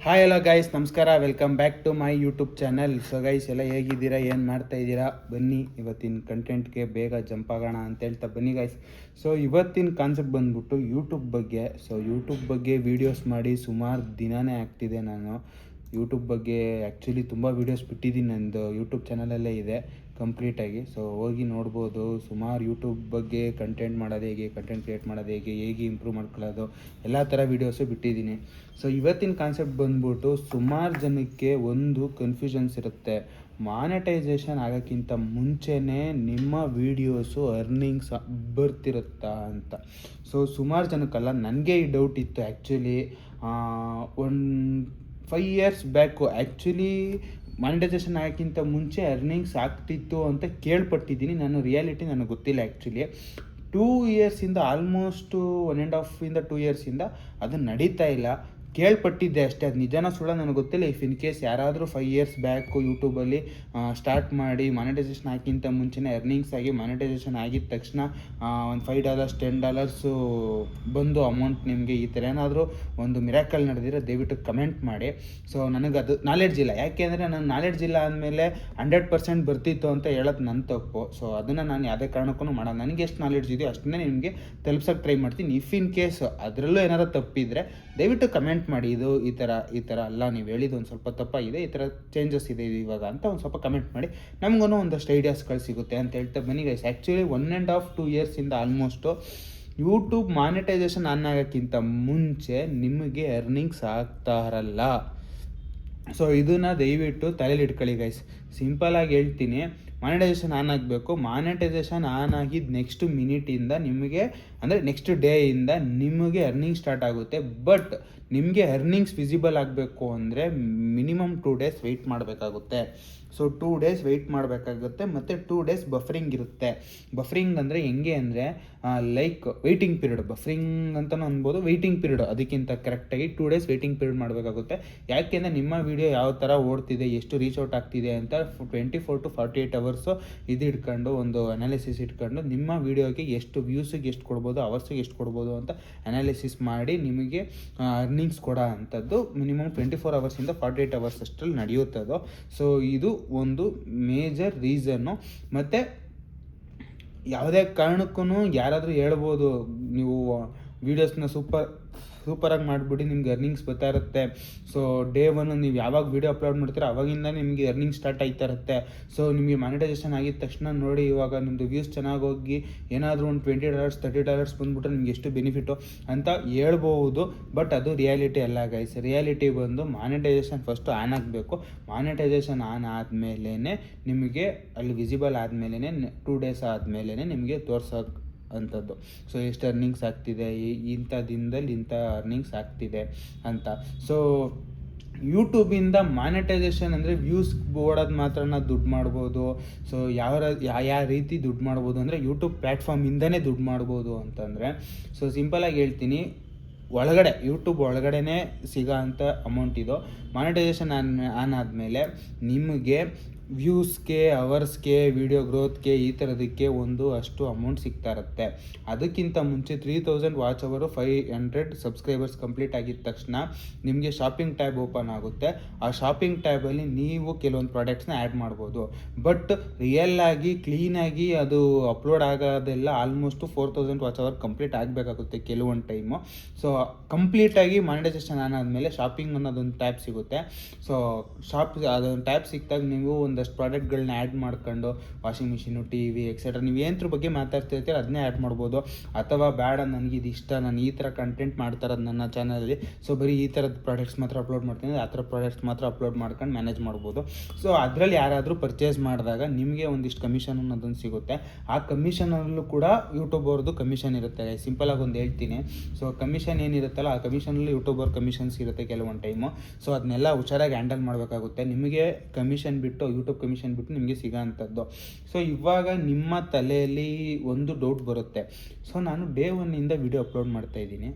Hi hello guys, ನಮಸ್ಕಾರ. Welcome back to my YouTube channel. So guys, ಎಲ್ಲ ಹೇಗಿದ್ದೀರಾ, ಏನು ಮಾಡ್ತಾ ಇದ್ದೀರಾ? ಬನ್ನಿ ಇವತ್ತಿನ ಕಂಟೆಂಟ್ಗೆ ಬೇಗ ಜಂಪ್ ಆಗೋಣ ಅಂತ ಹೇಳ್ತಾ ಬನ್ನಿ ಗೈಸ್. ಸೊ ಇವತ್ತಿನ ಕಾನ್ಸೆಪ್ಟ್ ಬಂದ್ಬಿಟ್ಟು ಯೂಟ್ಯೂಬ್ ಬಗ್ಗೆ. ಸೊ ಯೂಟ್ಯೂಬ್ ಬಗ್ಗೆ ವೀಡಿಯೋಸ್ ಮಾಡಿ ಸುಮಾರು ದಿನವೇ ಆಗ್ತಿದೆ. ನಾನು ಯೂಟ್ಯೂಬ್ ಬಗ್ಗೆ ಆ್ಯಕ್ಚುಲಿ ತುಂಬ ವೀಡಿಯೋಸ್ ಬಿಟ್ಟಿದ್ದೀನಿ, ನಂದು ಯೂಟ್ಯೂಬ್ ಚಾನಲಲ್ಲೇ ಇದೆ ಕಂಪ್ಲೀಟಾಗಿ. ಸೊ ಹೋಗಿ ನೋಡ್ಬೋದು. ಸುಮಾರು ಯೂಟ್ಯೂಬ್ ಬಗ್ಗೆ ಕಂಟೆಂಟ್ ಮಾಡೋದು ಹೇಗೆ, ಕಂಟೆಂಟ್ ಕ್ರಿಯೇಟ್ ಮಾಡೋದು ಹೇಗೆ ಇಂಪ್ರೂವ್ ಮಾಡ್ಕೊಳ್ಳೋದು, ಎಲ್ಲ ಥರ ವೀಡಿಯೋಸು ಬಿಟ್ಟಿದ್ದೀನಿ. ಸೊ ಇವತ್ತಿನ ಕಾನ್ಸೆಪ್ಟ್ ಬಂದ್ಬಿಟ್ಟು, ಸುಮಾರು ಜನಕ್ಕೆ ಒಂದು ಕನ್ಫ್ಯೂಷನ್ಸ್ ಇರುತ್ತೆ, ಮಾನಿಟೈಸೇಷನ್ ಆಗೋಕ್ಕಿಂತ ಮುಂಚೆನೇ ನಿಮ್ಮ ವೀಡಿಯೋಸು ಅರ್ನಿಂಗ್ಸ್ ಬರ್ತಿರುತ್ತಾ ಅಂತ. ಸೊ ಸುಮಾರು ಜನಕ್ಕಲ್ಲ, ನನಗೆ ಈ ಡೌಟ್ ಇತ್ತು ಆ್ಯಕ್ಚುಲಿ. ಒಂದು 5 years ಬ್ಯಾಕು ಆ್ಯಕ್ಚುಲಿ ಮಾನಿಟೈಸೇಷನ್ ಆಗೋಕ್ಕಿಂತ ಮುಂಚೆ ಅರ್ನಿಂಗ್ಸ್ ಆಗ್ತಿತ್ತು ಅಂತ ಕೇಳ್ಪಟ್ಟಿದ್ದೀನಿ. ನಾನು ರಿಯಾಲಿಟಿ ನನಗೆ ಗೊತ್ತಿಲ್ಲ ಆ್ಯಕ್ಚುಲಿ. 2 yearsಯಿಂದ ಆಲ್ಮೋಸ್ಟು 1.5 2 yearsಯಿಂದ ಅದು ನಡೀತಾ ಇಲ್ಲ. ಕೇಳ್ಪಟ್ಟಿದ್ದೆ ಅಷ್ಟೇ, ಅದು ನಿಜಾನ ಸುಳ್ಳ ನನಗೆ ಗೊತ್ತಿಲ್ಲ. ಇಫ್ ಇನ್ ಕೇಸ್ ಯಾರಾದರೂ 5 years ಬ್ಯಾಕು ಯೂಟ್ಯೂಬಲ್ಲಿ ಸ್ಟಾರ್ಟ್ ಮಾಡಿ ಮಾನಿಟೈಸೇಷನ್ ಹಾಕಿಂತ ಮುಂಚೆನೇ ಅರ್ನಿಂಗ್ಸ್ ಆಗಿ ಮಾನಿಟೈಸೇಷನ್ ಆಗಿದ ತಕ್ಷಣ ಒಂದು $5 $10 ಬಂದು ಅಮೌಂಟ್ ನಿಮಗೆ ಈ ಥರ ಏನಾದರೂ ಒಂದು ಮಿರಾಕಲ್ ನಡೆದಿರೋ ದಯವಿಟ್ಟು ಕಮೆಂಟ್ ಮಾಡಿ. ಸೊ ನನಗೆ ಅದು ನಾಲೆಡ್ಜ್ ಇಲ್ಲ, ಯಾಕೆಂದರೆ ನನ್ನ ನಾಲೆಡ್ಜ್ ಇಲ್ಲ ಅಂದಮೇಲೆ 100% ಬರ್ತಿತ್ತು ಅಂತ ಹೇಳೋದು ನನ್ನ ತಪ್ಪು. ಸೊ ಅದನ್ನು ನಾನು ಯಾವುದೇ ಕಾರಣಕ್ಕೂ ಮಾಡೋದು. ನನಗೆ ಎಷ್ಟು ನಾಲೆಡ್ಜ್ ಇದೆಯೋ ಅಷ್ಟನ್ನೇ ನಿಮಗೆ ತಲುಪ್ಸೋಕ್ಕೆ ಟ್ರೈ ಮಾಡ್ತೀನಿ. ಇಫ್ ಇನ್ ಕೇಸ್ ಅದರಲ್ಲೂ ಏನಾದರೂ ತಪ್ಪಿದರೆ ದಯವಿಟ್ಟು ಕಮೆಂಟ್ ಮಾಡಿ, ಇದು ಈ ಥರ ಅಲ್ಲ, ನೀವು ಹೇಳಿದ್ದು ಒಂದು ಸ್ವಲ್ಪ ತಪ್ಪಾಗಿದೆ, ಈ ಥರ ಚೇಂಜಸ್ ಇದೆ ಇವಾಗ ಅಂತ ಒಂದು ಸ್ವಲ್ಪ ಕಮೆಂಟ್ ಮಾಡಿ. ನಮಗೂ ಒಂದಷ್ಟು ಐಡಿಯಾಸ್ಗಳು ಸಿಗುತ್ತೆ ಅಂತ ಹೇಳ್ತಾ ಬನ್ನಿ ಗೈಸ್. ಆ್ಯಕ್ಚುಲಿ 1.5 2 yearsಯಿಂದ ಆಲ್ಮೋಸ್ಟು ಯೂಟ್ಯೂಬ್ ಮಾನಿಟೈಸೇಷನ್ ಆನ್ ಆಗೋಕ್ಕಿಂತ ಮುಂಚೆ ನಿಮಗೆ ಅರ್ನಿಂಗ್ಸ್ ಆಗ್ತಾ ಇರಲ್ಲ. ಸೊ ಇದನ್ನು ದಯವಿಟ್ಟು ತಲೆಯಲ್ಲಿ ಇಟ್ಕೊಳ್ಳಿ ಗೈಸ್. ಸಿಂಪಲಾಗಿ ಹೇಳ್ತೀನಿ, ಮಾನಿಟೈಸೇಷನ್ ಆನ್ ಆಗಬೇಕು. ಮಾನಿಟೈಸೇಷನ್ ಆನ್ ಆಗಿದ್ದು ನೆಕ್ಸ್ಟ್ ಮಿನಿಟಿಂದ ನಿಮಗೆ, ಅಂದರೆ ನೆಕ್ಸ್ಟ್ ಡೇಯಿಂದ ನಿಮಗೆ ಅರ್ನಿಂಗ್ ಸ್ಟಾರ್ಟ್ ಆಗುತ್ತೆ. ಬಟ್ ನಿಮಗೆ ಅರ್ನಿಂಗ್ಸ್ ವಿಸಿಬಲ್ ಆಗಬೇಕು ಅಂದರೆ ಮಿನಿಮಮ್ 2 days ವೆಯ್ಟ್ ಮಾಡಬೇಕಾಗುತ್ತೆ. ಸೊ 2 days ವೆಯ್ಟ್ ಮಾಡಬೇಕಾಗುತ್ತೆ. ಮತ್ತು 2 days ಬಫರಿಂಗ್ ಇರುತ್ತೆ. ಬಫರಿಂಗ್ ಅಂದರೆ ಹೆಂಗೆ ಅಂದರೆ ಲೈಕ್ ವೆಯ್ಟಿಂಗ್ ಪೀರಿಯಡ್, ಬಫರಿಂಗ್ ಅಂತಲೂ ಅನ್ಬೋದು, ವೆಯ್ಟಿಂಗ್ ಪೀರಿಯಡ್. ಅದಕ್ಕಿಂತ ಕರೆಕ್ಟಾಗಿ 2 days ವೆಯ್ಟಿಂಗ್ ಪೀರಿಯಡ್ ಮಾಡಬೇಕಾಗುತ್ತೆ. ಯಾಕೆಂದರೆ ನಿಮ್ಮ ವೀಡಿಯೋ ಯಾವ ಥರ ಓಡ್ತಿದೆ, ಎಷ್ಟು ರೀಚ್ ಔಟ್ ಆಗ್ತಿದೆ ಅಂತ 24 to 48 hours ಇದು ಇಟ್ಕೊಂಡು, ಒಂದು ಅನಾಲಿಸಿಸ್ ಇಟ್ಕೊಂಡು, ನಿಮ್ಮ ವೀಡಿಯೋಗೆ ಎಷ್ಟು ವ್ಯೂಸಿಗೆ ಎಷ್ಟು ಕೊಡ್ಬೋದು, ಅವರ್ಸಿಗೆ ಎಷ್ಟು ಕೊಡ್ಬೋದು ಅಂತ ಅನಾಲಿಸಿಸ್ ಮಾಡಿ ನಿಮಗೆ ಅರ್ನಿಂಗ್ಸ್ ಕೊಡೋ ಅಂಥದ್ದು ಮಿನಿಮಮ್ 24 hours 48 hours ಅಷ್ಟರಲ್ಲಿ ನಡೆಯುತ್ತದು. ಸೊ ಇದು ಒಂದು ಮೇಜರ್ ರೀಸನ್ನು. ಮತ್ತು ಯಾವುದೇ ಕಾರಣಕ್ಕೂ ಯಾರಾದರೂ ಹೇಳ್ಬೋದು, ನೀವು ವೀಡಿಯೋಸ್ನ ಸೂಪರಾಗಿ ಮಾಡಿಬಿಡಿ, ನಿಮ್ಗೆ ಅರ್ನಿಂಗ್ಸ್ ಬರ್ತಾ ಇರುತ್ತೆ. ಸೊ ಡೇ 1 ನೀವು ಯಾವಾಗ ವೀಡಿಯೋ ಅಪ್ಲೋಡ್ ಮಾಡ್ತೀರೋ ಅವಾಗಿಂದ ನಿಮಗೆ ಅರ್ನಿಂಗ್ ಸ್ಟಾರ್ಟ್ ಆಯ್ತಾ ಇರುತ್ತೆ. ಸೊ ನಿಮಗೆ ಮಾನಿಟೈಸೇಷನ್ ಆಗಿದ ತಕ್ಷಣ ನೋಡಿ, ಇವಾಗ ನಿಮ್ಮದು ವ್ಯೂಸ್ ಚೆನ್ನಾಗಿ ಹೋಗಿ ಏನಾದರೂ ಒಂದು $20 $30 ಬಂದುಬಿಟ್ರೆ ನಿಮ್ಗೆ ಎಷ್ಟು ಬೆನಿಫಿಟು ಅಂತ ಹೇಳ್ಬೋದು. ಬಟ್ ಅದು ರಿಯಾಲಿಟಿ ಅಲ್ಲ ಗೈಸ್. ರಿಯಾಲಿಟಿ ಬಂದು ಮಾನಿಟೈಸೇಷನ್ ಫಸ್ಟು ಆನ್ ಆಗಬೇಕು. ಮಾನಿಟೈಸೇಷನ್ ಆನ್ ಆದಮೇಲೆ ನಿಮಗೆ ಅಲ್ಲಿ ವಿಸಿಬಲ್ ಆದಮೇಲೆ 2 days ಆದಮೇಲೆ ನಿಮಗೆ ತೋರ್ಸೋಕೆ ಅಂಥದ್ದು. ಸೊ ಎಷ್ಟು ಅರ್ನಿಂಗ್ಸ್ ಆಗ್ತಿದೆ, ಇಂಥ ದಿನದಲ್ಲಿ ಇಂಥ ಅರ್ನಿಂಗ್ಸ್ ಆಗ್ತಿದೆ ಅಂತ. ಸೊ ಯೂಟ್ಯೂಬಿಂದ ಮಾನಿಟೈಸೇಷನ್ ಅಂದರೆ ವ್ಯೂಸ್ ಓಡೋದು ಮಾತ್ರ ದುಡ್ಡು ಮಾಡ್ಬೋದು. ಸೊ ಯಾವ ರೀತಿ ದುಡ್ಡು ಮಾಡ್ಬೋದು ಅಂದರೆ ಯೂಟ್ಯೂಬ್ ಪ್ಲ್ಯಾಟ್ಫಾರ್ಮಿಂದನೇ ದುಡ್ಡು ಮಾಡ್ಬೋದು ಅಂತಂದರೆ, ಸೊ ಸಿಂಪಲಾಗಿ ಹೇಳ್ತೀನಿ, ಯೂಟ್ಯೂಬ್ ಒಳಗಡೆ ಸಿಗೋ ಅಂಥ ಅಮೌಂಟ್ ಇದು. ಮಾನಿಟೈಸೇಷನ್ ಆನ್ ಆದಮೇಲೆ ನಿಮಗೆ ವ್ಯೂಸ್ಗೆ, ಅವರ್ಸ್ಗೆ, ವಿಡಿಯೋ ಗ್ರೋತ್ಗೆ, ಈ ಥರದಕ್ಕೆ ಅಷ್ಟು ಅಮೌಂಟ್ ಸಿಗ್ತಾ ಇರುತ್ತೆ. ಅದಕ್ಕಿಂತ ಮುಂಚೆ 3000 ವಾಚ್ ಅವರು 500 ಸಬ್ಸ್ಕ್ರೈಬರ್ಸ್ ಕಂಪ್ಲೀಟ್ ಆಗಿದ ತಕ್ಷಣ ನಿಮಗೆ ಶಾಪಿಂಗ್ ಟ್ಯಾಬ್ ಓಪನ್ ಆಗುತ್ತೆ. ಆ ಶಾಪಿಂಗ್ ಟ್ಯಾಬಲ್ಲಿ ನೀವು ಕೆಲವೊಂದು ಪ್ರಾಡಕ್ಟ್ಸ್ನ ಆ್ಯಡ್ ಮಾಡ್ಬೋದು. ಬಟ್ ರಿಯಲ್ಲಾಗಿ ಕ್ಲೀನಾಗಿ ಅದು ಅಪ್ಲೋಡ್ ಆಗೋದೆಲ್ಲ ಆಲ್ಮೋಸ್ಟು 4000 ವಾಚ್ ಅವರ್ ಕಂಪ್ಲೀಟ್ ಆಗಬೇಕಾಗುತ್ತೆ ಕೆಲವೊಂದು ಟೈಮು. ಸೊ ಕಂಪ್ಲೀಟಾಗಿ ಮಾನಿಟೈಸೇಷನ್ ಆದಮೇಲೆ ಶಾಪಿಂಗ್ ಅನ್ನೋದೊಂದು ಟ್ಯಾಬ್ ಸಿಗುತ್ತೆ. ಸೊ ಅದೊಂದು ಟ್ಯಾಬ್ ಸಿಕ್ಕಿದಾಗ ನೀವು ಒಂದಷ್ಟು ಪ್ರಾಡಕ್ಟ್ಗಳನ್ನ ಆ್ಯಡ್ ಮಾಡ್ಕೊಂಡು, ವಾಷಿಂಗ್ ಮಿಷಿನು, TV ಎಕ್ಸೆಟ್ರಾ, ನೀವು ಏನರ ಬಗ್ಗೆ ಮಾತಾಡ್ತಿರ್ತೀರ ಅದನ್ನೇ ಆ್ಯಡ್ ಮಾಡ್ಬೋದು. ಅಥವಾ ಬೇಡ, ನನಗಿದು ಇಷ್ಟ, ನಾನು ಈ ಥರ ಕಂಟೆಂಟ್ ಮಾಡ್ತಾರದು ನನ್ನ ಚಾನಲಲ್ಲಿ, ಸೊ ಬರೀ ಈ ಥರದ ಪ್ರಾಡಕ್ಟ್ಸ್ ಮಾತ್ರ ಅಪ್ಲೋಡ್ ಮಾಡ್ತೀನಿ, ಆ ಥರ ಪ್ರಾಡಕ್ಟ್ಸ್ ಮಾತ್ರ ಅಪ್ಲೋಡ್ ಮಾಡ್ಕೊಂಡು ಮ್ಯಾನೇಜ್ ಮಾಡ್ಬೋದು. ಸೊ ಅದರಲ್ಲಿ ಯಾರಾದರೂ ಪರ್ಚೇಸ್ ಮಾಡಿದಾಗ ನಿಮಗೆ ಒಂದಿಷ್ಟು ಕಮಿಷನ್ ಅನ್ನೋದೊಂದು ಸಿಗುತ್ತೆ. ಆ ಕಮಿಷನಲ್ಲೂ ಕೂಡ ಯೂಟ್ಯೂಬ್ ಅವ್ರದ್ದು ಕಮಿಷನ್ ಇರುತ್ತೆ. ಸಿಂಪಲಾಗಿ ಒಂದು ಹೇಳ್ತೀನಿ. ಸೊ ಕಮಿಷನ್ ಏನಿರುತ್ತಲ್ಲ, ಆ ಕಮಿಷನಲ್ಲಿ ಯೂಟ್ಯೂಬ್ ಅವ್ರ ಕಮಿಷನ್ಸ್ ಇರುತ್ತೆ ಕೆಲವೊಂದು ಟೈಮು. ಸೊ ಅದನ್ನೆಲ್ಲ ಹುಷಾರಾಗಿ ಹ್ಯಾಂಡಲ್ ಮಾಡಬೇಕಾಗುತ್ತೆ. ನಿಮಗೆ ಕಮಿಷನ್ ಬಿಟ್ಟು, ಯೂಟ್ಯೂಬ್ ಕಮಿಷನ್ ಬಿಟ್ಟು ನಿಮಗೆ ಸಿಗೋ ಅಂಥದ್ದು. ಸೊ ಇವಾಗ ನಿಮ್ಮ ತಲೆಯಲ್ಲಿ ಒಂದು ಡೌಟ್ ಬರುತ್ತೆ, ಸೊ ನಾನು ಡೇ 1 ವಿಡಿಯೋ ಅಪ್ಲೋಡ್ ಮಾಡ್ತಾಯಿದ್ದೀನಿ,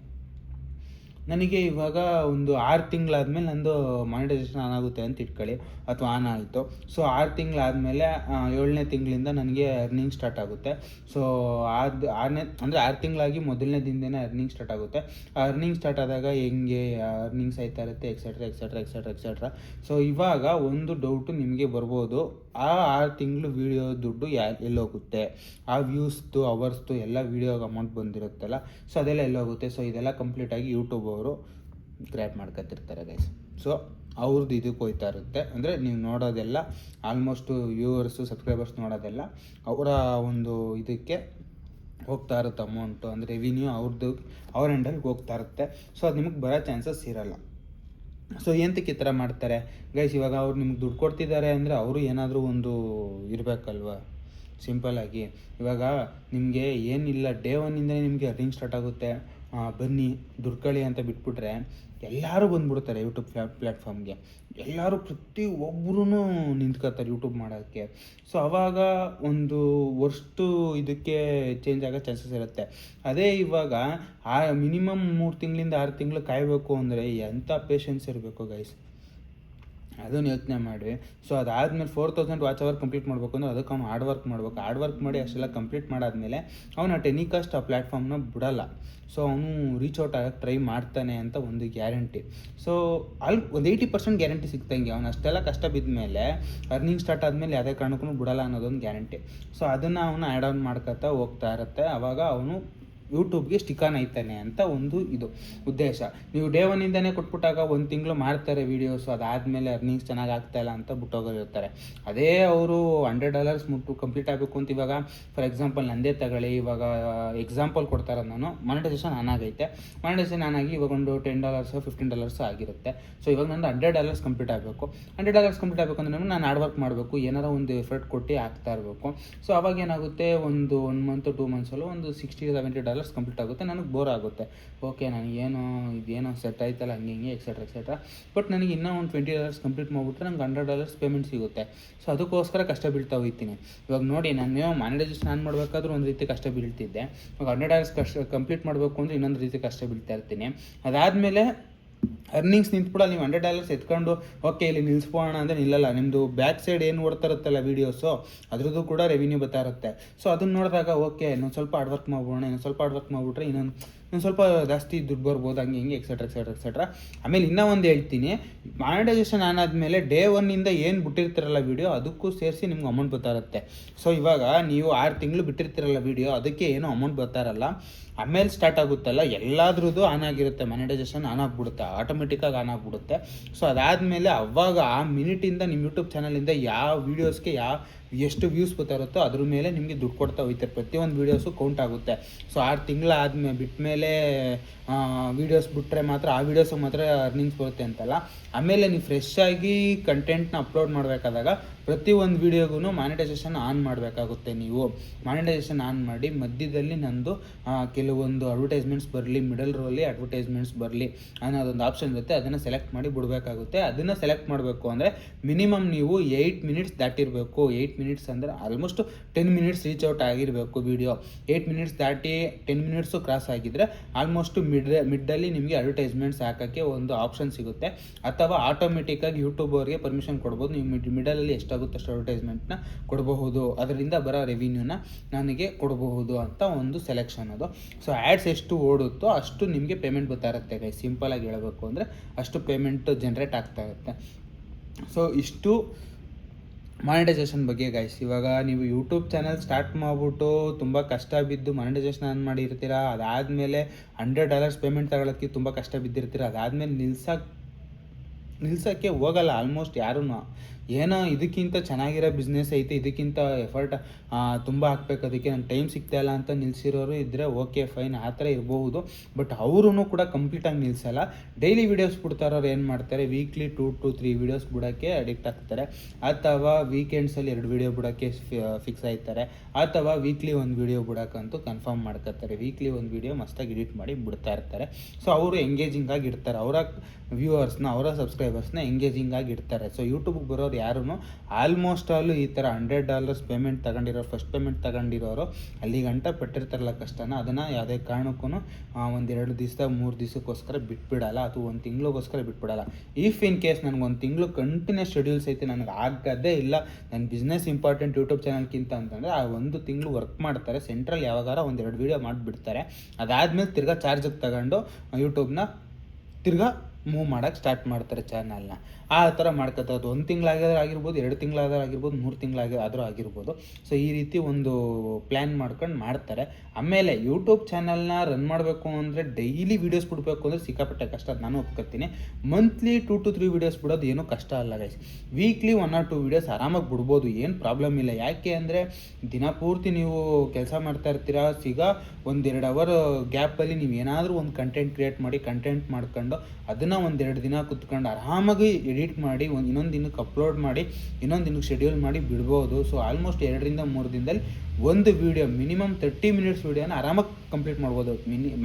ನನಗೆ ಇವಾಗ ಒಂದು 6 ತಿಂಗಳಾದಮೇಲೆ ನಂದು ಮಾನಿಟೈಸೇಷನ್ ಆನ್ ಆಗುತ್ತೆ ಅಂತ ಇಟ್ಕೊಳ್ಳಿ, ಅಥವಾ ಆನ್ ಆಯಿತು. ಸೊ 6 ತಿಂಗಳಾದಮೇಲೆ 7ನೇ ತಿಂಗಳಿಂದ ನನಗೆ ಅರ್ನಿಂಗ್ ಸ್ಟಾರ್ಟ್ ಆಗುತ್ತೆ. ಸೊ ಅದು 6 ತಿಂಗಳಾಗಿ ಮೊದಲನೇ ದಿನದೇ ಅರ್ನಿಂಗ್ ಸ್ಟಾರ್ಟ್ ಆಗುತ್ತೆ. ಆ ಅರ್ನಿಂಗ್ ಸ್ಟಾರ್ಟ್ ಆದಾಗ ಹೆಂಗೆ ಅರ್ನಿಂಗ್ಸ್ ಆಯ್ತಾ ಇರುತ್ತೆ, etcetera etcetera etcetera etcetera. So ಇವಾಗ ಒಂದು ಡೌಟು ನಿಮಗೆ ಬರ್ಬೋದು, ಆ 6 ತಿಂಗಳು ವೀಡಿಯೋ ದುಡ್ಡು ಎಲ್ಲೋಗುತ್ತೆ, ಆ ವ್ಯೂಸ್ದು ಅವರ್ಸ್ದು ಎಲ್ಲ ವೀಡಿಯೋಗೆ ಅಮೌಂಟ್ ಬಂದಿರುತ್ತಲ್ಲ, ಸೊ ಅದೆಲ್ಲ ಎಲ್ಲೋಗುತ್ತೆ. ಸೊ ಇದೆಲ್ಲ ಕಂಪ್ಲೀಟಾಗಿ ಯೂಟ್ಯೂಬ್ ಅವರು ಗ್ರ್ಯಾಬ್ ಮಾಡ್ಕೊತಿರ್ತಾರೆ ಗೈಸ್. ಸೊ ಅವ್ರದ್ದು ಇದಕ್ಕೆ ಹೋಯ್ತಾ ಇರುತ್ತೆ, ಅಂದರೆ ನೀವು ನೋಡೋದೆಲ್ಲ ಆಲ್ಮೋಸ್ಟು ವ್ಯೂವರ್ಸು ಸಬ್ಸ್ಕ್ರೈಬರ್ಸ್ ನೋಡೋದೆಲ್ಲ ಅವರ ಒಂದು ಇದಕ್ಕೆ ಹೋಗ್ತಾ ಇರುತ್ತೆ ಅಮೌಂಟು, ಅಂದರೆ ರೆವಿನ್ಯೂ ಅವ್ರ ಎಂಡಲ್ಲಿ ಹೋಗ್ತಾ ಇರುತ್ತೆ. ಸೊ ಅದು ನಿಮಗೆ ಬರೋ ಚಾನ್ಸಸ್ ಇರೋಲ್ಲ. ಸೊ ಎಂತಕ್ಕೆ ಈ ಥರ ಮಾಡ್ತಾರೆ ಗೈಸ್? ಇವಾಗ ಅವ್ರು ನಿಮ್ಗೆ ದುಡ್ಡು ಕೊಡ್ತಿದ್ದಾರೆ ಅಂದರೆ ಅವರು ಏನಾದರೂ ಒಂದು ಇರಬೇಕಲ್ವ, ಸಿಂಪಲ್ಲಾಗಿ. ಇವಾಗ ನಿಮಗೆ ಏನಿಲ್ಲ, ಡೇ ಒನ್ನಿಂದಲೇ ನಿಮಗೆ ಅರ್ನಿಂಗ್ ಸ್ಟಾರ್ಟ್ ಆಗುತ್ತೆ, ಬನ್ನಿ ದುಡ್ಕೊಳ್ಳಿ ಅಂತ ಬಿಟ್ಬಿಟ್ರೆ ಎಲ್ಲರೂ ಬಂದ್ಬಿಡ್ತಾರೆ ಯೂಟ್ಯೂಬ್ ಪ್ಲ್ಯಾಟ್ಫಾರ್ಮ್ಗೆ. ಎಲ್ಲರೂ ಪ್ರತಿಯೊಬ್ಬರೂ ನಿಂತ್ಕೋತಾರೆ ಯೂಟ್ಯೂಬ್ ಮಾಡೋಕ್ಕೆ. ಸೊ ಆವಾಗ ಒಂದು ವರ್ಸ್ಟು ಇದಕ್ಕೆ ಚೇಂಜ್ ಆಗೋ ಚಾನ್ಸಸ್ ಇರುತ್ತೆ. ಅದೇ ಇವಾಗ ಮಿನಿಮಮ್ 3 ತಿಂಗಳಿಂದ 6 ತಿಂಗಳು ಕಾಯಬೇಕು ಅಂದರೆ ಎಂಥ ಪೇಷನ್ಸ್ ಇರಬೇಕು ಗೈಸ್, ಅದನ್ನು ಯೋಚನೆ ಮಾಡಿ. ಸೊ ಅದಾದಮೇಲೆ 4000 ವಾಚ್ ಅವರ್ ಕಂಪ್ಲೀಟ್ ಮಾಡಬೇಕು ಅಂದರೆ ಅದಕ್ಕೆ ಅವ್ನು ಹಾರ್ಡ್ ವರ್ಕ್ ಮಾಡಬೇಕು. ಹಾರ್ಡ್ ವರ್ಕ್ ಮಾಡಿ ಅಷ್ಟೆಲ್ಲ ಕಂಪ್ಲೀಟ್ ಮಾಡಾದಮೇಲೆ ಅವನು ಟೆನಿಕಸ್ಟ್ ಆ ಪ್ಲ್ಯಾಟ್ಫಾರ್ಮ್ನ ಬಿಡಲ್ಲ. ಸೊ ಅವನು ರೀಚ್ ಔಟ್ ಆಗೋಕ್ಕೆ ಟ್ರೈ ಮಾಡ್ತಾನೆ ಅಂತ ಒಂದು ಗ್ಯಾರಂಟಿ. ಸೊ ಒಂದು 80% ಗ್ಯಾರಂಟಿ ಸಿಗ್ತಂಗೆ. ಅವನು ಅಷ್ಟೆಲ್ಲ ಕಷ್ಟ ಬಿದ್ದ ಮೇಲೆ ಅರ್ನಿಂಗ್ ಸ್ಟಾರ್ಟ್ ಆದಮೇಲೆ ಯಾವುದೇ ಕಾರಣಕ್ಕೂ ಬಿಡಲ್ಲ ಅನ್ನೋದೊಂದು ಗ್ಯಾರಂಟಿ. ಸೊ ಅದನ್ನು ಅವನು ಆ್ಯಡ್ ಆನ್ ಮಾಡ್ಕೊತಾ ಹೋಗ್ತಾ ಇರುತ್ತೆ. ಆವಾಗ ಅವನು ಯೂಟ್ಯೂಬ್ಗೆ ಸ್ಟಿಕಾನ್ ಆಯ್ತಾನೆ ಅಂತ ಒಂದು ಇದು ಉದ್ದೇಶ. ನೀವು ಡೇ ಒನ್ನಿಂದನೇ ಕೊಟ್ಬಿಟ್ಟಾಗ 1 ತಿಂಗಳು ಮಾಡ್ತಾರೆ ವೀಡಿಯೋಸು, ಅದಾದಮೇಲೆ ಅರ್ನಿಂಗ್ಸ್ ಚೆನ್ನಾಗಿ ಆಗ್ತಾಯಿಲ್ಲ ಅಂತ ಬಿಟ್ಟೋಗಿರ್ತಾರೆ. ಅದೇ ಅವರು $100 ಮುಟ್ಟು ಕಂಪ್ಲೀಟ್ ಆಗಬೇಕು ಅಂತ ಇವಾಗ ಫಾರ್ ಎಕ್ಸಾಂಪಲ್ ನಂದೇ ತಗೊಳ್ಳಿ, ಇವಾಗ ಎಕ್ಸಾಂಪಲ್ ಕೊಡ್ತಾರೆ, ನಾನು ಮಾನಿಟೈಸೇಷನ್ ಆನ್ ಆಗೈತೆ, ಮಾನಿಟೈಸೇಷನ್ ಆನ್ ಆಗಿ ಇವಾಗ ಒಂದು $10 $15 ಆಗಿರುತ್ತೆ. ಸೊ ಇವಾಗ ನಂದು $100 ಕಂಪ್ಲೀಟ್ ಆಗಬೇಕು. $100 ಕಂಪ್ಲೀಟ್ ಆಗಬೇಕು ಅಂದರೆ ನಾನು ಹಾರ್ಡ್ ವರ್ಕ್ ಮಾಡಬೇಕು, ಏನಾರ ಒಂದು ಎಫರ್ಟ್ ಕೊಟ್ಟು ಆಗ್ತಾ ಇರಬೇಕು. ಸೊ ಅವಾಗ ಏನಾಗುತ್ತೆ, ಒಂದು 1 ಮಂತ್ 2 ಮಂತ್ಸಲ್ಲೂ ಒಂದು $60-70 ಕಂಪ್ಲೀಟ್ ಆಗುತ್ತೆ. ನನಗೆ ಬೋರ್ ಆಗುತ್ತೆ, ಓಕೆ ನನಗೇನೋ ಇದೇನೋ ಸೆಟ್ ಆಯ್ತಲ್ಲ ಹಂಗೆ ಹಿಂಗೆ ಎಕ್ಸೆಟ್ರಾ ಎಕ್ಸೆಟ್ರಾ. ಬಟ್ ನನಗೆ ಇನ್ನೂ ಒಂದು $20 ಕಂಪ್ಲೀಟ್ ಮಾಡಿಬಿಟ್ರೆ ನಂಗೆ $100 ಪೇಮೆಂಟ್ ಸಿಗುತ್ತೆ. ಸೊ ಅದಕ್ಕೋಸ್ಕರ ಕಷ್ಟ ಬೀಳ್ತಾ ಹೋಗ್ತೀನಿ. ಇವಾಗ ನೋಡಿ, ನಾನು ಮಾನಿಟೈಸೇಷನ್ ಆನ್ ಮಾಡಬೇಕಾದ್ರೂ ಒಂದು ರೀತಿ ಕಷ್ಟ ಬೀಳ್ತಿದ್ದೆ, ಇವಾಗ $100 ಕಂಪ್ಲೀಟ್ ಮಾಡಬೇಕು ಅಂದರೆ ಇನ್ನೊಂದು ರೀತಿ ಕಷ್ಟ ಬೀಳ್ತಾ ಇರ್ತೀನಿ. ಅದಾದಮೇಲೆ ಅರ್ನಿಂಗ್ಸ್ ನಿಂತ್ಬಿಡಲ್ಲ. ನೀವು $100 ಎತ್ಕೊಂಡು ಓಕೆ ಇಲ್ಲಿ ನಿಲ್ಲಿಸ್ಬೋಣ ಅಂದರೆ ನಿಲ್ಲಲ್ಲ. ನಿಮ್ಮದು ಬ್ಯಾಕ್ ಸೈಡ್ ಏನು ಓಡ್ತಾ ಇರುತ್ತಲ್ಲ ವೀಡಿಯೋಸು, ಅದ್ರದ್ದು ಕೂಡ ರೆವಿನ್ಯೂ ಬರ್ತಾ ಇರುತ್ತೆ. ಸೊ ಅದನ್ನು ನೋಡಿದಾಗ ಓಕೆ ಇನ್ನೊಂದು ಸ್ವಲ್ಪ ಹಾರ್ಡ್ ವರ್ಕ್ ಮಾಡ್ಬೋಣ, ಇನ್ನೊಂದು ಸ್ವಲ್ಪ ಹಾರ್ಡ್ ವರ್ಕ್ ಮಾಡಿಬಿಟ್ರೆ ಇನ್ನೊಂದು ಸ್ವಲ್ಪ ಜಾಸ್ತಿ ದುಡ್ಡು ಬರ್ಬೋದು, ಹಂಗೆ ಹಿಂಗೆ ಎಕ್ಸೆಟ್ರಾ ಎಕ್ಸೆಟ್ರಾ ಎಕ್ಸೆಟ್ರಾ. ಆಮೇಲೆ ಇನ್ನೂ ಒಂದು ಹೇಳ್ತೀನಿ, ಮಾನಿಟೈಸೇಷನ್ ಆನ್ ಆದಮೇಲೆ ಡೇ ಒನ್ನಿಂದ ಏನು ಬಿಟ್ಟಿರ್ತಿರಲ್ಲ ವೀಡಿಯೋ, ಅದಕ್ಕೂ ಸೇರಿಸಿ ನಿಮ್ಗೆ ಅಮೌಂಟ್ ಬರ್ತಾ ಇರುತ್ತೆ. ಸೊ ಇವಾಗ ನೀವು 6 ತಿಂಗಳು ಬಿಟ್ಟಿರ್ತಿರಲ್ಲ ವೀಡಿಯೋ, ಅದಕ್ಕೆ ಏನೂ ಅಮೌಂಟ್ ಬರ್ತಾ ಇರಲ್ಲ. ಆಮೇಲೆ ಸ್ಟಾರ್ಟ್ ಆಗುತ್ತಲ್ಲ ಎಲ್ಲದ್ರದ್ದು ಆನ್ ಆಗಿರುತ್ತೆ, ಮಾನಿಟೈಸೇಷನ್ ಆನ್ ಆಗಿಬಿಡುತ್ತೆ, ಆಟೋಮೆಟಿಕ್ಕಾಗಿ ಆನ್ ಆಗಿಬಿಡುತ್ತೆ. ಸೊ ಅದಾದಮೇಲೆ ಅವಾಗ ಆ ಮಿನಿಟಿಂದ ನಿಮ್ಮ ಯೂಟ್ಯೂಬ್ ಚಾನಲಿಂದ ಯಾವ ವೀಡಿಯೋಸ್ಗೆ ಎಷ್ಟು ವ್ಯೂಸ್ ಬರ್ತಾ ಇರುತ್ತೋ ಅದ್ರ ಮೇಲೆ ನಿಮಗೆ ದುಡ್ಡು ಕೊಡ್ತಾ ಹೋಗ್ತಾರೆ. ಪ್ರತಿಯೊಂದು ವೀಡಿಯೋಸು ಕೌಂಟ್ ಆಗುತ್ತೆ. ಸೊ 6 ತಿಂಗಳು ಆದಮೇಲೆ ಬಿಟ್ಟಮೇಲೆ ವೀಡಿಯೋಸ್ ಬಿಟ್ಟರೆ ಮಾತ್ರ ಆ ವೀಡಿಯೋಸಿಗೆ ಮಾತ್ರ ಅರ್ನಿಂಗ್ಸ್ ಬರುತ್ತೆ ಅಂತಲ್ಲ. ಆಮೇಲೆ ನೀವು ಫ್ರೆಶ್ ಆಗಿ ಕಂಟೆಂಟ್ನ ಅಪ್ಲೋಡ್ ಮಾಡಬೇಕಾದಾಗ ಪ್ರತಿಯೊಂದು ವೀಡಿಯೋಗೂ ಮಾನಿಟೈಸೇಷನ್ ಆನ್ ಮಾಡಬೇಕಾಗುತ್ತೆ. ನೀವು ಮಾನಿಟೈಸೇಷನ್ ಆನ್ ಮಾಡಿ ಮಧ್ಯದಲ್ಲಿ ನಂದು ಕೆಲವೊಂದು ಅಡ್ವರ್ಟೈಸ್ಮೆಂಟ್ಸ್ ಬರಲಿ, ಮಿಡಲ್ ರೋಲಿ ಅಡ್ವರ್ಟೈಸ್ಮೆಂಟ್ಸ್ ಬರಲಿ ಅನ್ನೋದೊಂದು ಆಪ್ಷನ್ ಇರುತ್ತೆ, ಅದನ್ನು ಸೆಲೆಕ್ಟ್ ಮಾಡಿ ಬಿಡಬೇಕಾಗುತ್ತೆ. ಅದನ್ನು ಸೆಲೆಕ್ಟ್ ಮಾಡಬೇಕು ಅಂದರೆ ಮಿನಿಮಮ್ ನೀವು 8 ಮಿನಿಟ್ಸ್ ದಾಟಿರಬೇಕು. 8 ಮಿನಿಟ್ಸ್ ಅಂದರೆ ಆಲ್ಮೋಸ್ಟ್ 10 ಮಿನಿಟ್ಸ್ ರೀಚ್ ಔಟ್ ಆಗಿರಬೇಕು ವೀಡಿಯೋ. 8 ಮಿನಿಟ್ಸ್ ದಾಟಿ 10 ಮಿನಿಟ್ಸು ಕ್ರಾಸ್ ಆಗಿದ್ದರೆ ಆಲ್ಮೋಸ್ಟ್ ಮಿಡ್ಡಲ್ಲಿ ನಿಮಗೆ ಅಡ್ವರ್ಟೈಸ್ಮೆಂಟ್ಸ್ ಹಾಕೋಕ್ಕೆ ಒಂದು ಆಪ್ಷನ್ ಸಿಗುತ್ತೆ, ಅಥವಾ ಆಟೋಮೆಟಿಕ್ಕಾಗಿ ಯೂಟ್ಯೂಬ್ ಅವ್ರಿಗೆ ಪರ್ಮಿಷನ್ ಕೊಡ್ಬೋದು. ನೀವು ಮಿಡಲಲ್ಲಿ ಎಷ್ಟಾಗುತ್ತೆ ಅಷ್ಟು ಅಡ್ವರ್ಟೈಸ್ಮೆಂಟ್ನ ಕೊಡಬಹುದು, ಅದರಿಂದ ಬರೋ ರೆವಿನ್ಯೂನ ನನಗೆ ಕೊಡಬಹುದು ಅಂತ ಒಂದು ಸೆಲೆಕ್ಷನ್ ಅದು. ಸೊ ಆ್ಯಡ್ಸ್ ಎಷ್ಟು ಓಡುತ್ತೋ ಅಷ್ಟು ನಿಮಗೆ ಪೇಮೆಂಟ್ ಬರ್ತಾ ಇರುತ್ತೆ ಗೈಸ್. ಸಿಂಪಲಾಗಿ ಹೇಳಬೇಕು ಅಂದರೆ ಅಷ್ಟು ಪೇಮೆಂಟ್ ಜನ್ರೇಟ್ ಆಗ್ತಾ ಇರುತ್ತೆ. ಸೊ ಇಷ್ಟು ಮಾನಿಟೈಸೇಷನ್ ಬಗ್ಗೆ ಗೈಸ್. ಇವಾಗ ನೀವು ಯೂಟ್ಯೂಬ್ ಚಾನಲ್ ಸ್ಟಾರ್ಟ್ ಮಾಡಿಬಿಟ್ಟು ತುಂಬ ಕಷ್ಟ ಬಿದ್ದು ಮಾನಿಟೈಸೇಷನ್ ಆನ್ ಮಾಡಿರ್ತೀರ, ಅದಾದಮೇಲೆ $100 ಪೇಮೆಂಟ್ ತಗೊಳ್ಳೋಕ್ಕೆ ತುಂಬ ಕಷ್ಟ ಬಿದ್ದಿರ್ತೀರ, ಅದಾದಮೇಲೆ ನಿಲ್ಸೋಕ್ಕೆ ಹೋಗಲ್ಲ ಆಲ್ಮೋಸ್ಟ್ ಯಾರೂ. ಏನೋ ಇದಕ್ಕಿಂತ ಚೆನ್ನಾಗಿರೋ ಬಿಸ್ನೆಸ್ ಐತೆ, ಇದಕ್ಕಿಂತ ಎಫರ್ಟ್ ತುಂಬ ಹಾಕ್ಬೇಕು, ಅದಕ್ಕೆ ನಂಗೆ ಟೈಮ್ ಸಿಗ್ತಾಯಿಲ್ಲ ಅಂತ ನಿಲ್ಲಿಸಿರೋರು ಇದ್ದರೆ ಓಕೆ ಫೈನ್, ಆ ಥರ ಇರ್ಬೋದು. ಬಟ್ ಅವರೂ ಕೂಡ ಕಂಪ್ಲೀಟಾಗಿ ನಿಲ್ಲಿಸಲ್ಲ. ಡೈಲಿ ವೀಡಿಯೋಸ್ ಬಿಡ್ತಾರೋರು ಏನು ಮಾಡ್ತಾರೆ, ವೀಕ್ಲಿ 2 to 3 ವೀಡಿಯೋಸ್ ಬಿಡೋಕ್ಕೆ ಅಡಿಕ್ಟ್ ಆಗ್ತಾರೆ, ಅಥವಾ ವೀಕೆಂಡ್ಸಲ್ಲಿ 2 ವೀಡಿಯೋ ಬಿಡೋಕ್ಕೆ ಫಿಕ್ಸ್ ಆಯ್ತಾರೆ, ಅಥವಾ ವೀಕ್ಲಿ 1 ವೀಡಿಯೋ ಬಿಡೋಕ್ಕಂತೂ ಕನ್ಫರ್ಮ್ ಮಾಡ್ಕೊತಾರೆ. ವೀಕ್ಲಿ 1 ವೀಡಿಯೋ ಮಸ್ತಾಗಿ ಎಡಿಟ್ ಮಾಡಿ ಬಿಡ್ತಾ ಇರ್ತಾರೆ. ಸೊ ಅವರು ಎಂಗೇಜಿಂಗ್ ಆಗಿ ಇಡ್ತಾರೆ, ಅವರ ವ್ಯೂವರ್ಸ್ನ ಅವರ ಸಬ್ಸ್ಕ್ರೈಬರ್ಸ್ನ ಎಂಗೇಜಿಂಗ್ ಆಗಿ ಇಡ್ತಾರೆ. ಸೊ ಯೂಟ್ಯೂಬ್ಗೆ ಬರೋರು ಯಾರೂ ಆಲ್ಮೋಸ್ಟ್ ಆಲ್ ಈ ಥರ $100 ಪೇಮೆಂಟ್ ತಗೊಂಡಿರೋ, ಫಸ್ಟ್ ಪೇಮೆಂಟ್ ತಗೊಂಡಿರೋರು ಅಲ್ಲಿ ಗಂಟ ಪಟ್ಟಿರ್ತಾರಲ್ಲ ಕಷ್ಟನ, ಅದನ್ನು ಯಾವುದೇ ಕಾರಣಕ್ಕೂ 1-2 ದಿವಸ 3 ದಿವಸಕ್ಕೋಸ್ಕರ ಬಿಟ್ಬಿಡಲ್ಲ, ಅಥವಾ 1 ತಿಂಗಳಿಗೋಸ್ಕರ ಬಿಟ್ಬಿಡಲ್ಲ. ಇಫ್ ಇನ್ ಕೇಸ್ ನನಗೆ 1 ತಿಂಗಳು ಕಂಟಿನ್ಯೂಸ್ ಶೆಡ್ಯೂಲ್ಸ್ ಐತೆ, ನನಗೆ ಆಗೋದೇ ಇಲ್ಲ, ನನ್ನ ಬಿಸ್ನೆಸ್ ಇಂಪಾರ್ಟೆಂಟ್ ಯೂಟ್ಯೂಬ್ ಚಾನಲ್ಗಿಂತ ಅಂತಂದರೆ ಆ 1 ತಿಂಗಳು ವರ್ಕ್ ಮಾಡ್ತಾರೆ. ಸೆಂಟ್ರಲ್ ಯಾವಾಗಾರ 1-2 ವೀಡಿಯೋ ಮಾಡಿಬಿಡ್ತಾರೆ. ಅದಾದಮೇಲೆ ತಿರ್ಗಾ ಚಾರ್ಜಿಗೆ ತಗೊಂಡು ಯೂಟ್ಯೂಬ್ನ ತಿರ್ಗಾ ಮೂವ್ ಮಾಡೋಕ್ಕೆ ಸ್ಟಾರ್ಟ್ ಮಾಡ್ತಾರೆ ಚಾನಲ್ನ. ಆ ಥರ ಮಾಡ್ಕೊತಾರೆ. 1 ತಿಂಗಳಾಗಾದ್ರೂ ಆಗಿರ್ಬೋದು, 2 ತಿಂಗಳಾದ್ರೂ ಆಗಿರ್ಬೋದು, 3 ತಿಂಗಳಾದ್ರೂ ಆಗಿರ್ಬೋದು. ಸೊ ಈ ರೀತಿ ಒಂದು ಪ್ಲ್ಯಾನ್ ಮಾಡ್ಕೊಂಡು ಮಾಡ್ತಾರೆ. ಆಮೇಲೆ ಯೂಟ್ಯೂಬ್ ಚಾನಲ್ನ ರನ್ ಮಾಡಬೇಕು ಅಂದರೆ ಡೈಲಿ ವೀಡಿಯೋಸ್ ಬಿಡಬೇಕು ಅಂದರೆ ಸಿಕ್ಕಾಪಟ್ಟೆ ಕಷ್ಟ, ಅದು ನಾನು ಒಪ್ಕೊತೀನಿ. ಮಂತ್ಲಿ 2 to 3 ವೀಡಿಯೋಸ್ ಬಿಡೋದು ಏನೂ ಕಷ್ಟ ಅಲ್ಲ ಗೈಸ್. ವೀಕ್ಲಿ 1 or 2 ವೀಡಿಯೋಸ್ ಆರಾಮಾಗಿ ಬಿಡ್ಬೋದು, ಏನು ಪ್ರಾಬ್ಲಮ್ ಇಲ್ಲ. ಯಾಕೆ ಅಂದರೆ ದಿನಪೂರ್ತಿ ನೀವು ಕೆಲಸ ಮಾಡ್ತಾ ಇರ್ತೀರಾ, ಸಿಗಾ 1-2 ಅವರ್ ಗ್ಯಾಪಲ್ಲಿ ನೀವು ಏನಾದರೂ ಒಂದು ಕಂಟೆಂಟ್ ಕ್ರಿಯೇಟ್ ಮಾಡಿ, ಕಂಟೆಂಟ್ ಮಾಡ್ಕೊಂಡು ಅದನ್ನು 1-2 ದಿನ ಕುತ್ಕೊಂಡು ಆರಾಮಾಗಿ ಎಡಿಟ್ ಮಾಡಿ ಇನ್ನೊಂದು ದಿನಕ್ಕೆ ಅಪ್ಲೋಡ್ ಮಾಡಿ, ಇನ್ನೊಂದು ದಿನಕ್ಕೆ ಶೆಡ್ಯೂಲ್ ಮಾಡಿ ಬಿಡ್ಬೋದು. ಸೊ ಆಲ್ಮೋಸ್ಟ್ 2-3 ದಿನದಲ್ಲಿ ಒಂದು ವೀಡಿಯೋ ಮಿನಿಮಮ್ 30 ಮಿನಿಟ್ಸ್ ವೀಡಿಯೋನ ಆರಾಮಾಗಿ ಕಂಪ್ಲೀಟ್ ಮಾಡ್ಬೋದು.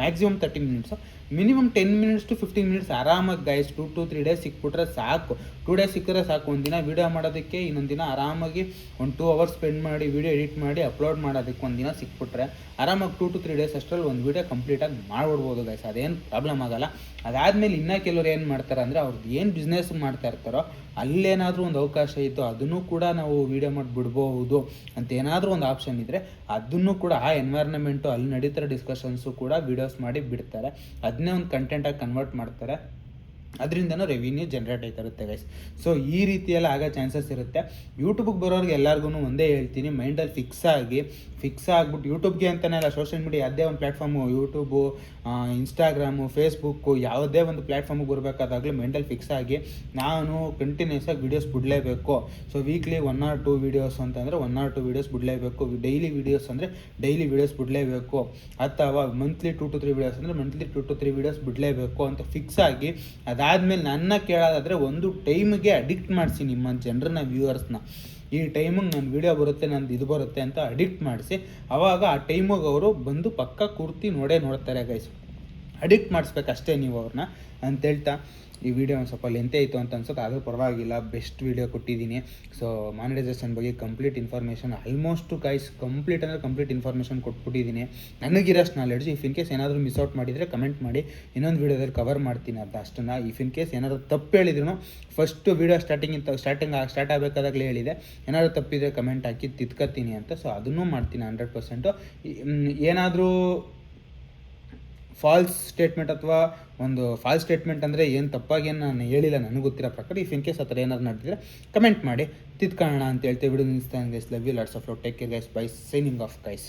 Maximum 30 minutes, minimum 10 minutes to 15 minutes ಆರಾಮಾಗಿ ಗೈಸ್. 2 to 3 ಡೇಸ್ ಸಿಕ್ಬಿಟ್ರೆ ಸಾಕು. 2 ಡೇಸ್ ಸಿಕ್ಕಿದ್ರೆ ಸಾಕು ಒಂದು ದಿನ ವೀಡಿಯೋ ಮಾಡೋದಕ್ಕೆ, ಇನ್ನೊಂದು ದಿನ ಆರಾಮಾಗಿ 1-2 ಅವರ್ಸ್ ಸ್ಪೆಂಡ್ ಮಾಡಿ ವೀಡಿಯೋ ಎಡಿಟ್ ಮಾಡಿ ಅಪ್ಲೋಡ್ ಮಾಡೋದಕ್ಕೆ ಒಂದು ದಿನ ಸಿಕ್ಬಿಟ್ರೆ ಆರಾಮಾಗಿ 2 to 3 ಡೇಸ್ ಅಷ್ಟರಲ್ಲಿ ಒಂದು ವೀಡಿಯೋ ಕಂಪ್ಲೀಟಾಗಿ ಮಾಡಿಬಿಡ್ಬೋದು ಗೈಸ್, ಅದೇನು ಪ್ರಾಬ್ಲಮ್ ಆಗೋಲ್ಲ. ಅದಾದಮೇಲೆ ಇನ್ನೂ ಕೆಲವ್ರು ಏನು ಮಾಡ್ತಾರೆ ಅಂದರೆ ಅವ್ರದ್ದು ಏನು ಬಿಸ್ನೆಸ್ ಮಾಡ್ತಾ ಇರ್ತಾರೋ ಅಲ್ಲೇನಾದರೂ ಒಂದು ಅವಕಾಶ ಇತ್ತು ಅದನ್ನು ಕೂಡ ನಾವು ವೀಡಿಯೋ ಮಾಡಿ ಬಿಡ್ಬೋದು ಅಂತ ಏನಾದರೂ ಒಂದು ಆಪ್ಷನ್ ಇದ್ದರೆ ಅದನ್ನು ಕೂಡ ಆ ಎನ್ವೈರ್ನಮೆಂಟು ಅಲ್ಲಿ ನಡೀತಿರೋ ಡಿಸ್ಕಷನ್ಸು ಕೂಡ ವೀಡಿಯೋಸ್ ಮಾಡಿ ಬಿಡ್ತಾರೆ. ಅದನ್ನೇ ಒಂದು ಕಂಟೆಂಟಾಗಿ ಕನ್ವರ್ಟ್ ಮಾಡ್ತಾರೆ. ಅದರಿಂದನೂ ರೆವಿನ್ಯೂ ಜನ್ರೇಟ್ ಆಯ್ತಾ ಇರುತ್ತೆ ಗೈಸ್. ಸೊ ಈ ರೀತಿಯೆಲ್ಲ ಆಗೋ ಚಾನ್ಸಸ್ ಇರುತ್ತೆ. ಯೂಟ್ಯೂಬಿಗೆ ಬರೋರಿಗೆ ಎಲ್ಲರಿಗೂ ಒಂದೇ ಹೇಳ್ತೀನಿ, ಮೈಂಡಲ್ಲಿ ಫಿಕ್ಸ್ ಆಗಿಬಿಟ್ಟು ಯೂಟ್ಯೂಬ್ಗೆ ಅಂತಲೇ ಅಲ್ಲ, ಸೋಷಿಯಲ್ ಮೀಡಿಯಾ ಯಾವುದೇ ಒಂದು ಪ್ಲ್ಯಾಟ್ಫಾರ್ಮು, ಯೂಟ್ಯೂಬು, ಇನ್ಸ್ಟಾಗ್ರಾಮು, ಫೇಸ್ಬುಕ್ಕು, ಯಾವುದೇ ಒಂದು ಪ್ಲ್ಯಾಟ್ಫಾರ್ಮಿಗೆ ಬರಬೇಕಾದಾಗಲೂ ಮೈಂಡಲ್ಲಿ ಫಿಕ್ಸ್ ಆಗಿ ನಾನು ಕಂಟಿನ್ಯೂಸ್ ಆಗಿ ವೀಡಿಯೋಸ್ ಬಿಡಲೇಬೇಕು. ಸೊ ವೀಕ್ಲಿ 1 or 2 ವೀಡಿಯೋಸ್ ಅಂತಂದರೆ 1 or 2 ವೀಡಿಯೋಸ್ ಬಿಡಲೇಬೇಕು, ಡೈಲಿ ವೀಡಿಯೋಸ್ ಅಂದರೆ ಡೈಲಿ ವೀಡಿಯೋಸ್ ಬಿಡಲೇಬೇಕು, ಅಥವಾ ಮಂತ್ಲಿ 2 to 3 ವೀಡಿಯೋಸ್ ಅಂದರೆ ಮಂತ್ಲಿ 2 to 3 ವೀಡಿಯೋಸ್ ಬಿಡಲೇಬೇಕು ಅಂತ ಫಿಕ್ಸ್ ಆಗಿ, ಅದಾದಮೇಲೆ ನನ್ನ ಕೇಳೋದಾದರೆ ಒಂದು ಟೈಮಿಗೆ ಅಡಿಕ್ಟ್ ಮಾಡಿಸಿ ನಿಮ್ಮ ಜನರನ್ನ, ವ್ಯೂವರ್ಸ್ನ. ಈ ಟೈಮಿಗೆ ನನ್ನ ವೀಡಿಯೋ ಬರುತ್ತೆ, ನಂದು ಇದು ಬರುತ್ತೆ ಅಂತ ಅಡಿಕ್ಟ್ ಮಾಡಿಸಿ, ಆವಾಗ ಆ ಟೈಮಿಗೆ ಅವರು ಬಂದು ಪಕ್ಕ ಕೂರ್ತಿ ನೋಡ್ತಾರೆ ಗೈಸ್. ಅಡಿಕ್ಟ್ ಮಾಡಿಸ್ಬೇಕಷ್ಟೇ ನೀವು ಅವ್ರನ್ನ ಅಂತೇಳ್ತಾ ಈ ವಿಡಿಯೋ ಒಂದು ಸ್ವಲ್ಪ ಲೆಂತೆ ಆಯಿತು ಅಂತ ಅನ್ಸುತ್ತೆ, ಆದರೂ ಪರವಾಗಿಲ್ಲ, ಬೆಸ್ಟ್ ವಿಡಿಯೋ ಕೊಟ್ಟಿದ್ದೀನಿ. ಸೊ ಮಾನಿಟೈಸೇಷನ್ ಬಗ್ಗೆ complete information almost guys complete information ಕೊಟ್ಬಿಟ್ಟಿದ್ದೀನಿ, ನನಗಿರೋಷ್ಟು ನಾಲೆಡ್ಜ್. ಇಫ್ ಇನ್ ಕೇಸ್ ಏನಾದರೂ ಮಿಸ್ ಔಟ್ ಮಾಡಿದರೆ ಕಮೆಂಟ್ ಮಾಡಿ, ಇನ್ನೊಂದು ವೀಡಿಯೋದಲ್ಲಿ ಕವರ್ ಮಾಡ್ತೀನಿ ಅದು ಅಷ್ಟನ್ನು. ಇಫ್ ಇನ್ ಕೇಸ್ ಏನಾದರೂ ತಪ್ಪು ಹೇಳಿದ್ರು, ಫಸ್ಟ್ ವೀಡಿಯೋ ಸ್ಟಾರ್ಟ್ ಆಗಬೇಕಾದಾಗಲೇ ಹೇಳಿದೆ, ಏನಾದರೂ ತಪ್ಪಿದರೆ ಕಮೆಂಟ್ ಹಾಕಿ ತಿದ್ಕೋತೀನಿ ಅಂತ. ಸೊ ಅದನ್ನೂ ಮಾಡ್ತೀನಿ 100%. ಏನಾದರೂ ಫಾಲ್ಸ್ ಸ್ಟೇಟ್ಮೆಂಟ್ ಅಥವಾ ಒಂದು ಫಾಲ್ಸ್ ಸ್ಟೇಟ್ಮೆಂಟ್ ಅಂದರೆ ಏನು ತಪ್ಪಾಗಿ ಏನು ನಾನು ಹೇಳಿಲ್ಲ ನನಗೆ ಗೊತ್ತಿರೋ ಪ್ರಕಾರ. ಇಫ್ ಇನ್ ಕೇಸ್ ಆ ಥರ ಏನಾದ್ರು ನಡೆದಿದ್ರೆ ಕಮೆಂಟ್ ಮಾಡಿ ತಿದ್ಕೊಳ್ಳೋಣ ಅಂತ ಹೇಳ್ತೇವೆ. ವಿಡಿಯೋ ನಿಲ್ಲಿಸ್ತಾನೆ guys. Love you, lots of love, take care guys, bye, signing off guys.